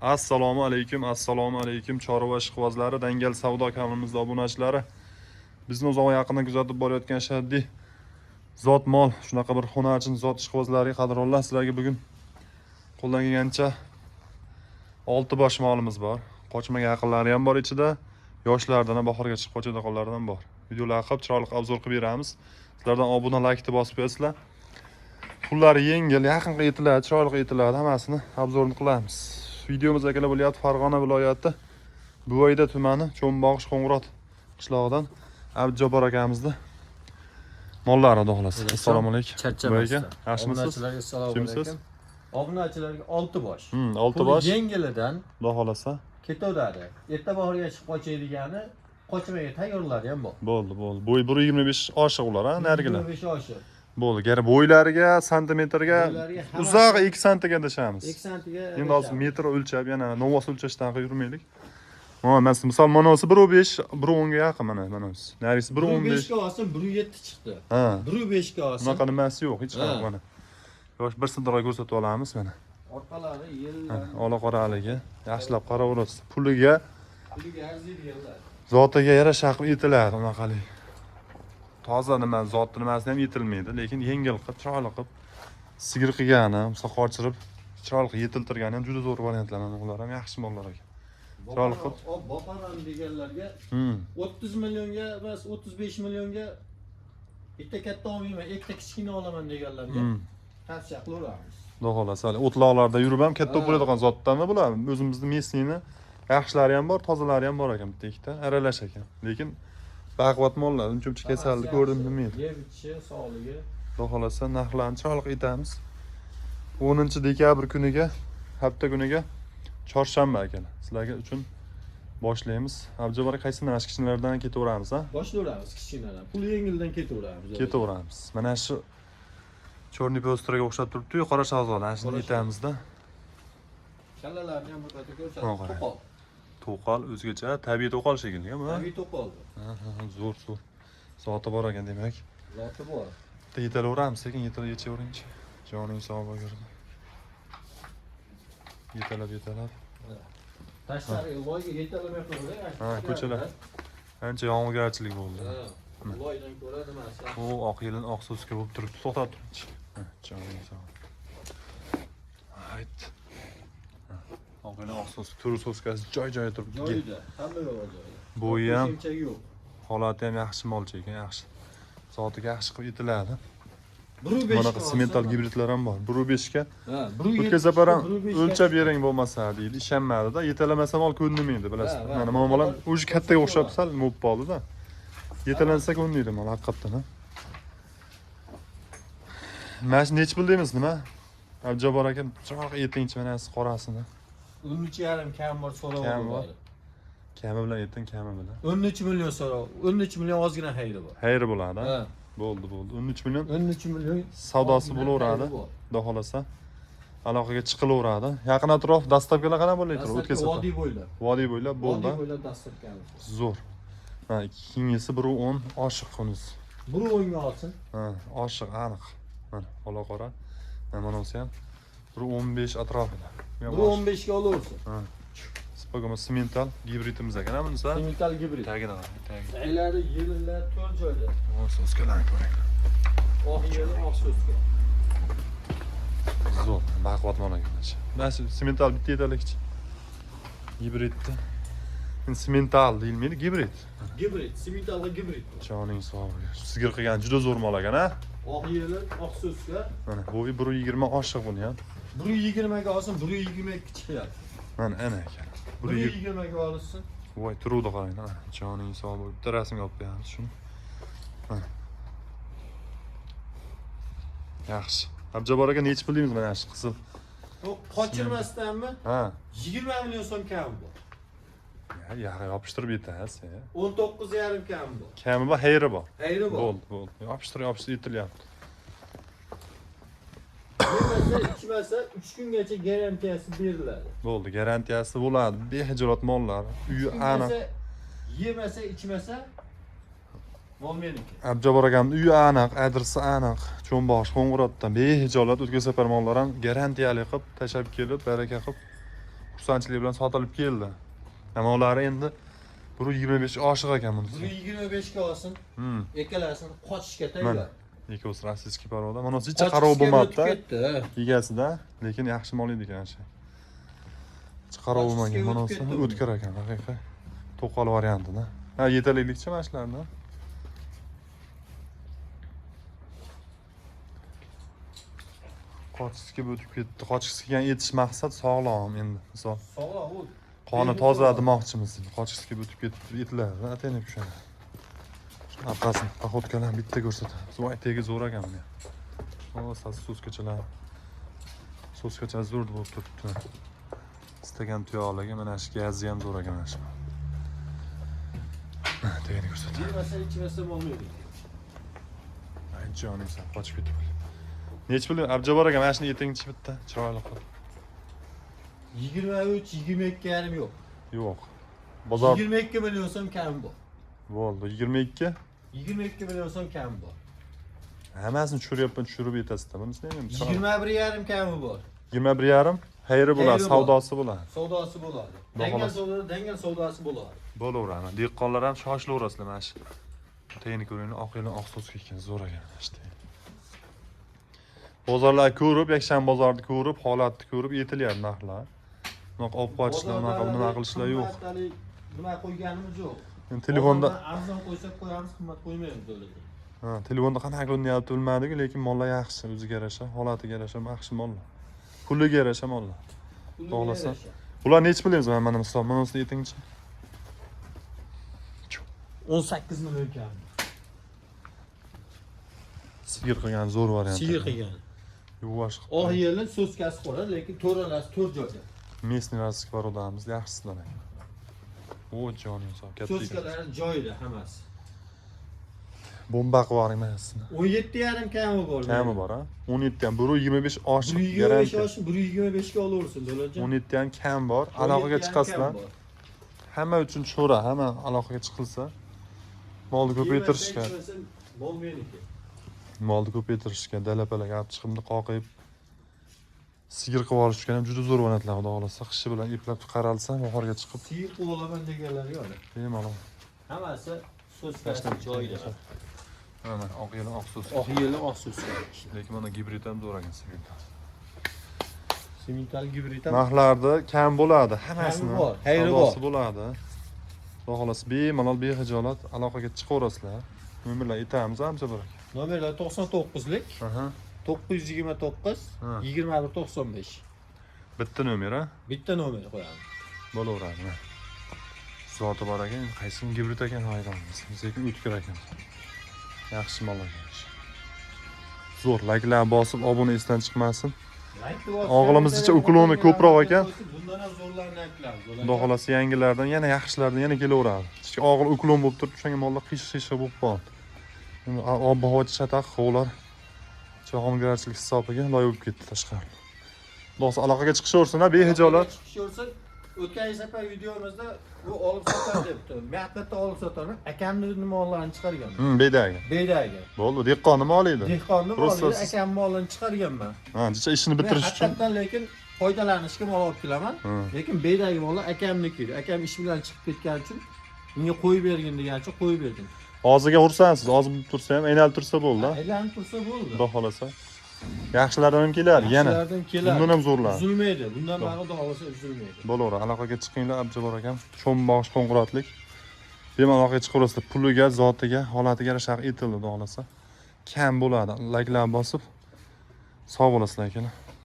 Assalomu alaykum chorva ishqibozlari, Dangal savdo kanalimizda obunachilari. Bizni uzoq yaqindan kuzatib borayotgan shoddiy zot mol, shunaqa bir hunarchi zot ishqibozlariga qadrollar, sizlarga bugun qo'ldan kelgancha 6 bosh molimiz bor. Qochmaga yaqinlari ham bor ichida, yoshlardan ham bahorga chiqib qochadiganlardan bor. Videolar qilib, chiroyli obzor qilib beramiz. Sizlardan obuna, like-ni bosib qo'yasizlar. Pullari yengil, yaqinga yetiladi, chiroyli yetiladi, hammasini obzorni qilamiz. Videomiz akalar bo'lyapti Farg'ona viloyati Buvoyda tumani Cho'mbog'ish Qo'ng'irot qishlog'idan Abdujabbar akamizni mollari do'xlasi. Assalomu alaykum. Charchamasdan. Yaxshimisiz? Assalomu alaykum. Obunachilarga 6 bosh. 6 bosh. Yengilidan Do'xlasa. ketaveradi. Erta bahorga chiqib qochaydigani qochmaga tayyorlari ham bor. Bo'ldi. Bo'y 1.25 oshiq ular, ha, narigilar. 25 oshiq. Bo'ldi. Gara bo'ylariga, santimetrga uzoq 2 santiga dashamiz. 2 santiga. Endi hozir metr o'lchab, yana novos o'lchashdan yurmaylik. Misol manosi 1.5, 1.10 ga yaqin manasi. Narisi 1.15 ga olsin 1.7 chiqdi. Ha. 1.5 ga olsin. Bunaqa nimasi yo'q, hech qanaqa mana. Yosh bir sindirga ko'rsatib olamiz mana. Orqalari yellar. Ola qoraligi, yaxshilab qaraverasiz. Puliga arziydiganlar. zotiga yarasha qilib etiladi unaqalik. Toza nima, zotni nimasi ham yetilmaydi, lekin yengil qilib, chiroyli qilib sigir qilgani, qochirib, chiroyli qilib yetiltirgani ham juda zo'r variantlar mana ular ham yaxshi mollar ekan. Chiroyli qilib. Boparam deganlarga 30 millionga emas, 35 millionga bitta katta olmayman, ikkita kichkina olaman deganlarga tavsiya qilaveramiz. Xudolas, hali o'tloqlarda yurib ham katta bo'ladigan zotdanmi bular? O'zimizning mesnini yaxshilari ham bor, tozalari ham bor ekan, bitta ikkita aralash ekan. Lekin baquvvat mollar, uncha kasallik ko'rdim demaydi. Yeb ichishi, sog'ligi. Xudolas, narxlarni chiroyli aytamiz. 10-dekabr kuniga, hafta kuniga chorshanba ekan. Sizlarga uchun boshlaymiz. Abjabbar qaysi mana kichkinalardan ketaveramiz, ha? Boshlayveramiz kichkinalardan. Pul yengildan ketaveramiz. Ketaveramiz. Mana shu Chorniy Postraga o'xshab turibdi-yu, qora shahzoda, shuni aytamizda. Kallalarni ham bir qayta ko'rsatib, to'qol. To'qol o'zgacha, tabiiy to'qol shekilli, ha? Tabiiy to'qol. Zo'r. Zoti bor ekan demak. Zoti bor. Yetaveramiz, sekin yechaveringchi. Joning sog' bo'lsin. Yetalab. Tashqari loyga yetalamay qo'ydi. Ha, ko'chalar. Ancha yog'ingarchilik bo'ldi. Loydan ko'ra nimasi? O, oq yelin oq so'ska bo'lib turibdi. To'xtab turibdi. Joning sog'. Hayt. Oq yelin oq so'ska, turi so'skasi joy-joyi turibdi. Joyida, hamma joyida. Bo'yi ham, yo'q. holati ham yaxshi molcha ekan, yaxshi. Soatiga yaxshi qilib yetiladi. 1.5 Bunaqa semental gibridlar ham bor. 1.5 ga. Ha, O'tkazib ham o'lchab bering bo'lmasa deydi, ishonmadi-da. Yetalamasa mol ko'nmaydi, bilasizmi? Mana bu bolam o'zi kattaga o'xshab sal bo'lib qoldi-da. Yetalansa ko'nmaydi mol haqiqatdan, ha. Mana shu nech pul deymiz nima? Abjabbar aka, chiroq yetingchi mana shu qorasini. 13,5 kam bor so'rab. Kami bilan yeting, kami bilan. 13 million so'rab. 13 million ozgina xayri bor. Xayri bo'ladi, ha. Ha. Bo'ldi. 13 million. 13 million savdosi bo'laveradi. Xudo xolasa. Aloqaga chiqilaveradi. Yaqin atrof dastavkalar qana bo'laydi? O'tkazib. Vodiy bo'ylab. Vodiy bo'ylab bo'ldi. Vodiy bo'ylab dastavkamiz. Zo'r. Ha, ikkinchisi 1.10 oshiq xunus. 1.10 ga olsin. Ha, oshiq aniq. Mana ola qora. Mana bunisi ham 1.15 atrofida. 1.15 ga olaversin. Ha. Spagoma semental gibridimiz ekan, ha bunisi. Semental gibrid. Tagida. Aylari, yellar 4 joyda. So'skalarni ko'ring. Oq yeli, oq so'ska. Zo'r, baquvvat mol ekan. Mana shu semental bitta yetarlikchi. Gibridni. Semental deyilmaydi, gibrid. Gibrid, semental va gibrid. Joning sog' bo'lsin. Sigir qilgan juda zo'r mol ekan, ha? Oq yeli, oq so'ska. Mana bo'yi 1.20 oshiq buni ham. 1.20 ga olsin, 1.20 chiqyapti. Mana ana ekan. 1.20 ga olsin. Voy, turuvdi qarang, ha. Joning sog' bo'lib, bitta rasmga olib qo'yamiz shuni. Mana. Yaxshi. Abjabbar aka nech pul deymiz mana shu qizil? Qochirmasdanmi? Ha. 20 million so'm kam bor. Ya, yopishtirib yetasiz, 19,5 kam bor. Kami bor, xayri bor. Xayri bor. Bo'ldi. Yopishtirib yetilyapti. Yemasa, ichmasa 3 kungacha garantiyasi beriladi. Bo'ldi, garantiyasi bo'ladi. Behijolat mollar, uyi aniq. Yemasa, ichmasa mol meniki. Abjabbar akamning uyi aniq, adresi aniq. Cho'mbog'ish Qo'ng'irotdan behijolat o'tkazib mollar ham garantiyali qilib tashab kelib, baraka qilib xursandchilik bilan sotilib keldi. Amollari endi 1.25 oshiq ekan bunisi. 1.25 ga olsin. Ekkalasini qochishga Mana tayyor. ikkovsi rossiyskiy poroda. Mana bunisi ichi qarov bo'lmabdi. Egasida, lekin yaxshi mol edi ekan shu. Ichi qarov bo'lmagan. Mana bunisi o'tkir ekan, haqiqiy. To'qol variantida. Ha, yetarlilikcha mana shularni. Qochishga o'tib ketdi. Qochishga etish maqsad sog'lom endi. Misol Sog'lom u. qoni toza demoqchimiz. Qochishga o'tib ketib etiladi, atayni pishadi. Orqasini poxodkalarni bitta ko'rsatamiz. Voy, tegi zo'r ekan buni. O, soskachalar. Soskacha zo'r bo'lib turibdi. Istagan tuyoqlarga mana shu gazi ham zo'r ekan mana shu. Tegini ko'rsataman. Yemasa ichmasa bo'lmaydi. Ay, jonim sen qochib ketib. Nech pul Abjabor aka mana shuni yetingchi bitta chiroyli qilib. 23, 22 yarim yo'q. Yo'q. Bozor 22 million so'm kam bor. bo'ldi. 22. 22 million so'm kam bor. Hammasini tushirib yetasizda. Bunisi nima? 21 yarim kami bor. 21,5. Xayri bo'ladi, Xayri bor. savdosi bo'ladi. Savdosi bo'ladi. Dangal savdosi bo'ladi. Bo'laveradi. Dehqonlar ham shoshilaverasizlar mana shu. Tayini ko'ringlar, oq yilni oq so'zga ekan, zo'r ekan işte. Bozorlar ko'rib, yakshan bozorni ko'rib, holatni ko'rib yetilyapti narxlar. Bunaqa olib qochishlar, nima qilishlar yo'q. Nima qo'yganimiz yo'q. Telefonda arzon qo'ysak qo'yamiz, qimmat qo'ymaymiz o'yladi. ha, telefonda qanaqa qilinyapti bilmadik, lekin mollar yaxshi, o'ziga yarasha, holatiga yarasha yaxshi mollar. Puliga yarasha mollar. Xohlasa. Bular nech pulimiz mana misol, mana o'sini yetingchi. 18 million kam. Sigir qilgan zo'r variant. Sigir qilgan. Yuvosh. Oq yerni so'skasi qora, lekin to'ralasi 4 joyda. Mesni rossiyskiy parodamiz yaxshisidan ekan. O, jonim sog' katta. So'skalari joyida hammasi. Bomba qilib yuboring massini. 17 yarim kami bor. Kami bor, ha? 17 ham 1.25 oshiq 1.25 garantiya. oshiq 1.25 ga olaversin, do'lajon. 17 ham kam bor. Aloqaga chiqasizlar. Hamma uchun sho'ra, hamma aloqaga chiqilsa molni ko'paytirishga, mol meniki. molni ko'paytirishga, dalapalaga olib chiqimni qoqib sigir qilib olishga ham juda zo'r variantlar, xudo xolasa. Qishi bilan eplab qaralsa, oxirga chiqib Sigir qilib olaman deganlar yo'q. bemalol. Hammasi so'skasi joyida. Mana oq yili oq so'z. Oq yerli oq so'ska. Lekin mana gibrid ham zo'r ekan sigirlar. Semental gibrid ham Narxlarda kam bo'ladi, hammasini. bor, xayri savdosi bo'ladi. Xudo xolasa bemalol bexijolat aloqaga chiqaverasizlar. Nomerlar aytamiz hamcha bir. nomerlar 99lik Aha. 929 Ha. 2195. Bitta nomer, ha? Bitta nomer qo'yamiz. Bo'laveradi. Zoti bor ekan, qaysi gibrid ekan hayronmiz. Lekin o'tkir ekan. Yaxshi mol ekan. Zo'r, layklar bosib, obuna esdan chiqmasin. O'g'limizcha ukloni ko'proq ekan. Bundan ham zo'rlarni aytamiz. Xudo xolasa yangilardan, yana yaxshilardan yana kelaveradi. Ichki og'ir uklon bo'lib turib, o'shanga mollar qish-qish bo'lib qoldi. Endi ob-havo chataq qovlar jahongirchilik hisobiga loy bo'lib ketdi tashqari. Xudo aloqaga chiqishaversin-a, behijolat. Chiqishaversin. O'tgan safar videomizda bu olib sotar debdi. Mehnatda olib sotarni akamni mollarini chiqargan. Bedagi. Bedagi. Bo'ldi, dehqonni mol edi. Dehqonni molini Prosta- akam molini chiqarganman. Ha, jicha ishini bitirish uchun. Haqiqatan lekin foydalanishga mol olib kelaman. Lekin bedagi mollar akamniki. Akam ish bilan chiqib ketgani uchun menga qo'yib bergin deganicha qo'yib berdim. Og'ziga ursansiz, og'zi bo'lib tursa ham, aynalib tursa bo'ldi. Aylanib tursa bo'ldi. Xudo xolasa. Yaxshilardan ham kelar, yana. Yaxshilardan kelar. Bundan ham zo'rlar. Uzilmaydi. Bundan bari xudo xolasa uzilmaydi. Bo'laveradi. Aloqaga chiqinglar, Abjabor akam. Sho'mbog'ich qo'ng'irotlik. Bemalol aloqaga chiqaverasizlar. Puliga, zotiga, holatiga yarasha etildi, xudo xolasa. Kam bo'ladi. Layklar bosib sog' bo'lasizlar akalar.